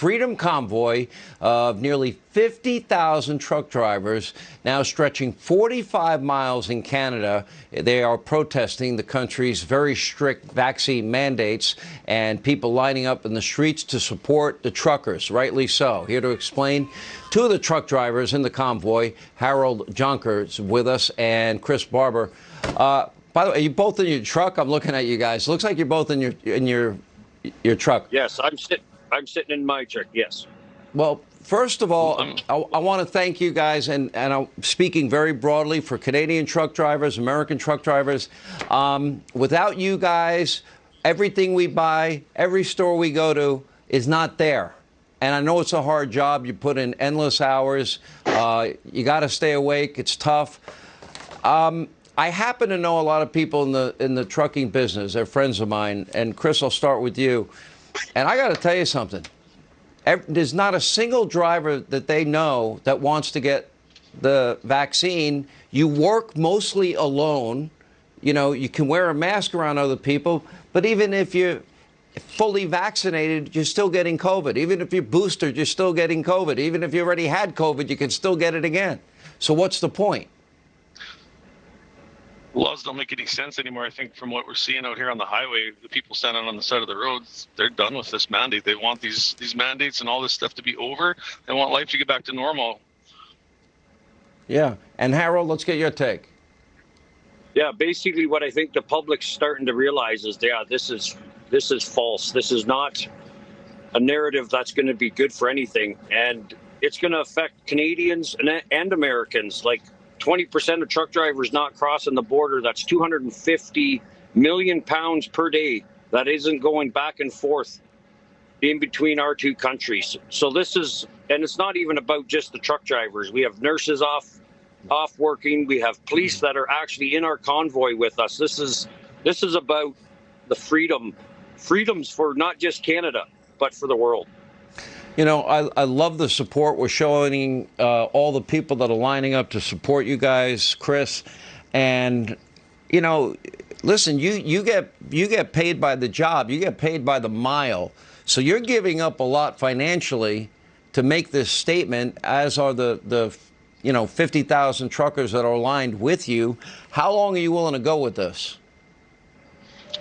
Freedom Convoy of nearly 50,000 truck drivers now stretching 45 miles in Canada. They are protesting the country's very strict vaccine mandates and people lining up in the streets to support the truckers, rightly so. Here to explain, two of the truck drivers in the convoy, Harold Jonkers with us and Chris Barber. By the way, are you both in your truck? I'm looking at you guys. Looks like you're both in your truck. Yes, I'm sitting in my truck. Yes. Well, first of all, I want to thank you guys, and I'm speaking very broadly for Canadian truck drivers, American truck drivers. Without you guys, everything we buy, every store we go to is not there. And I know it's a hard job. You put in endless hours. You got to stay awake. It's tough. I happen to know a lot of people in the trucking business. They're friends of mine. And Chris, I'll start with you. And I got to tell you something. There's not a single driver that they know that wants to get the vaccine. You work mostly alone. You know, you can wear a mask around other people. But even if you're fully vaccinated, you're still getting COVID. Even if you're boosted, you're still getting COVID. Even if you already had COVID, you can still get it again. So what's the point? Laws don't make any sense anymore. I think from what we're seeing out here on the highway, the people standing on the side of the roads, they're done with this mandate. They want these mandates and all this stuff to be over. They want life to get back to normal. Yeah. And Harold, let's get your take. Yeah, basically what I think the public's starting to realize is, yeah, this is false. This is not a narrative that's going to be good for anything. And it's going to affect Canadians and Americans. Like, 20% of truck drivers not crossing the border. That's 250 million pounds per day. That isn't going back and forth in between our two countries. So this is, and it's not even about just the truck drivers. We have nurses off working. We have police that are actually in our convoy with us. This is about the freedoms for not just Canada, but for the world. You know, I love the support we're showing, all the people that are lining up to support you guys, Chris. And, you know, listen, you get paid by the job. You get paid by the mile. So you're giving up a lot financially to make this statement, as are the 50,000 truckers that are aligned with you. How long are you willing to go with this?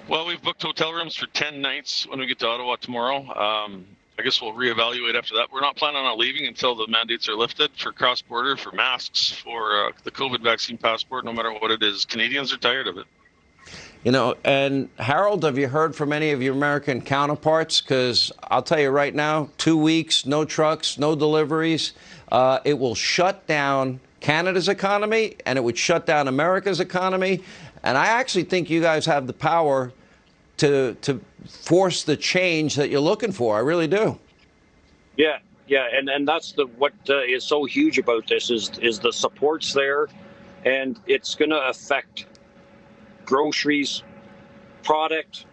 Well, we've booked hotel rooms for 10 nights when we get to Ottawa tomorrow. I guess we'll reevaluate after that. We're not planning on leaving until the mandates are lifted for cross-border, for masks, for the COVID vaccine passport, no matter what it is. Canadians are tired of it. You know, and Harold, have you heard from any of your American counterparts? Because I'll tell you right now, 2 weeks, no trucks, no deliveries. It will shut down Canada's economy, and it would shut down America's economy. And I actually think you guys have the power to force the change that you're looking for. I really do. Yeah, and that's what is so huge about this is the support's there, and it's going to affect groceries, product,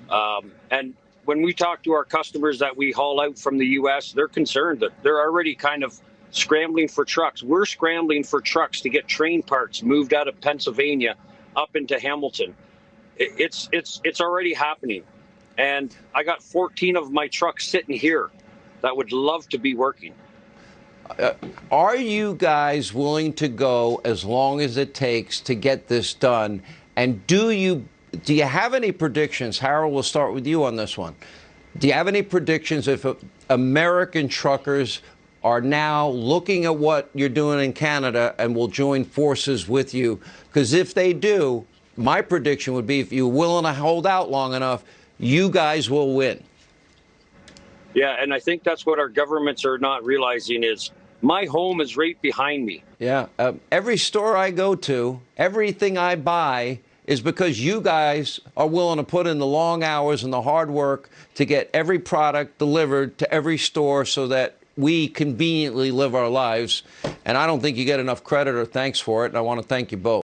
and when we talk to our customers that we haul out from the U.S., they're concerned that they're already kind of scrambling for trucks. We're scrambling for trucks to get train parts moved out of Pennsylvania up into Hamilton. It's already happening. And I got 14 of my trucks sitting here that would love to be working. Are you guys willing to go as long as it takes to get this done? And do you have any predictions? Harold, we'll start with you on this one. Do you have any predictions if American truckers are now looking at what you're doing in Canada and will join forces with you? Because if they do, my prediction would be, if you're willing to hold out long enough, you guys will win. Yeah, and I think that's what our governments are not realizing is my home is right behind me. Yeah, every store I go to, everything I buy is because you guys are willing to put in the long hours and the hard work to get every product delivered to every store so that we conveniently live our lives. And I don't think you get enough credit or thanks for it, and I want to thank you both.